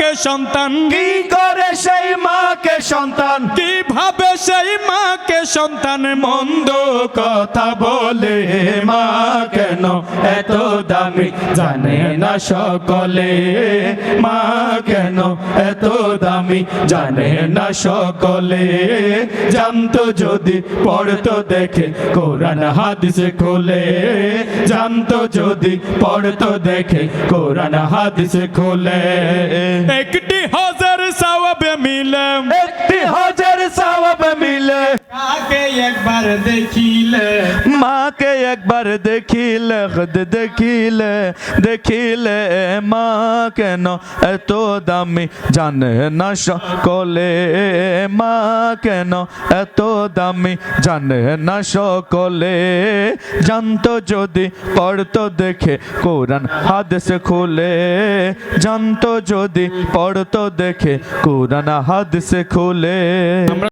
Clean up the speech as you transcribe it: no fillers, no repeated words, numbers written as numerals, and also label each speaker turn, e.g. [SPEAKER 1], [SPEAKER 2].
[SPEAKER 1] মাকে সন্তান
[SPEAKER 2] কি করে সেই মাকে সন্তান
[SPEAKER 1] কিভাবে সেই মাকে সন্তান
[SPEAKER 2] মন্দ কথা বলে মা কেন এত দামি জানে না সকলে মা কেন এত দামি জানে না সকলে জানতো যদি পড়তো দেখে কোরআন হাদিস খুলে জানতো যদি পড়তো দেখে কোরআন হাদিস খুলে
[SPEAKER 1] একটি হাজার সওয়াবে মিলে
[SPEAKER 2] একটি হাজার সওয়াব মিলে
[SPEAKER 1] কাকে একবার দেখিলে
[SPEAKER 2] মাকে একবার দেখিলে খুদ দেখিলে দেখিলে মা কেন এত দামি জানে না সকলে মা কেন এত দামি জানে না সকলে জানতো যদি পড়তো দেখে কোরআন হাদিস খুলে জানতো যদি পড়তো দেখে কোরআন হাদিস খুলে।